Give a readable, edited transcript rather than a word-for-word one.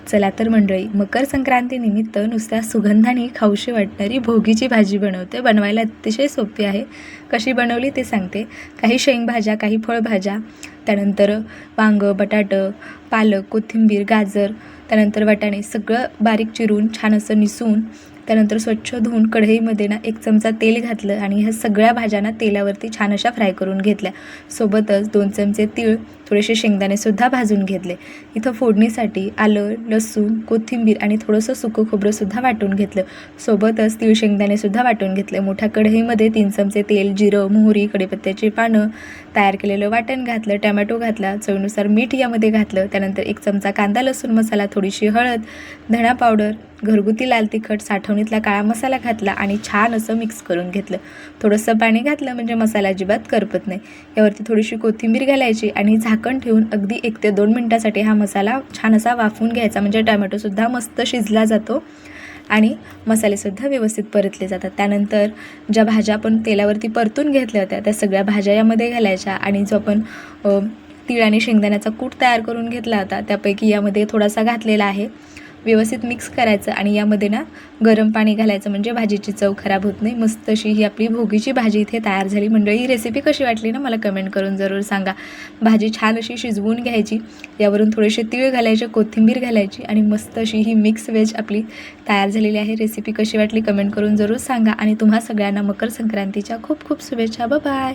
चला तर मंडळी, मकर संक्रांतीनिमित्त नुसत्या सुगंधाने खाऊशी वाटणारी भोगीची भाजी बनवते. बनवायला अतिशय सोपी आहे. कशी बनवली ते सांगते. काही शेंगभाज्या, काही फळभाज्या, त्यानंतर वांगं, बटाटं, पालक, कोथिंबीर, गाजर, त्यानंतर वाटाणे सगळं बारीक चिरून छान असं निसून त्यानंतर स्वच्छ धुवून कढईमध्ये ना 1 चमचा तेल घातलं आणि ह्या सगळ्या भाज्यांना तेलावरती छान अशा फ्राय करून घेतल्या. सोबतच 2 चमचे तीळ, थोडेसे शेंगदाणेसुद्धा भाजून घेतले. इथं फोडणीसाठी आलं, लसूण, कोथिंबीर आणि थोडंसं सुकं खोबरंसुद्धा वाटून घेतलं. सोबतच तीळ, शेंगदाणेसुद्धा वाटून घेतले. मोठ्या कढईमध्ये 3 चमचे तेल, जिरं, मोहरी, कढीपत्त्याची पानं, तयार केलेलं वाटण घातलं, टॅमॅटो घातला, चवीनुसार मीठ यामध्ये घातलं. त्यानंतर 1 चमचा कांदा लसूण मसाला, थोडीशी हळद, धणा पावडर, घरगुती लाल तिखट, साठवणीतला काळा मसाला घातला आणि छान असं मिक्स करून घेतलं. थोडंसं पाणी घातलं म्हणजे मसाला अजिबात करपत नाही. यावरती थोडीशी कोथिंबीर घालायची आणि झाकण ठेवून अगदी 1 ते 2 मिनिटासाठी हा मसाला छान असा वाफवून घ्यायचा. म्हणजे टॅमॅटोसुद्धा मस्त शिजला जातो आणि मसालेसुद्धा व्यवस्थित परतले जातात. त्यानंतर ज्या भाज्या आपण तेलावरती परतून घेतल्या होत्या त्या सगळ्या भाज्या यामध्ये घालायच्या आणि जो आपण तीळ आणि शेंगदाण्याचा कूट तयार करून घेतला होता त्यापैकी यामध्ये थोडासा घातलेला आहे. व्यवस्थित मिक्स करायचं आणि यामध्ये ना गरम पाणी घालायचं म्हणजे भाजीची चव खराब होत नाही. मस्त अशी ही आपली भोगीची भाजी इथे तयार झाली. मंडळी, ही रेसिपी कशी वाटली ना मला कमेंट करून जरूर सांगा. भाजी छान अशी शिजवून घ्यायची, यावरून थोडेसे तीळ घालायचे, कोथिंबीर घालायची आणि मस्त अशी ही मिक्स व्हेज आपली तयार झालेली आहे. रेसिपी कशी वाटली कमेंट करून जरूर सांगा आणि तुम्हा सगळ्यांना मकर संक्रांतीच्या खूप खूप शुभेच्छा. बाय.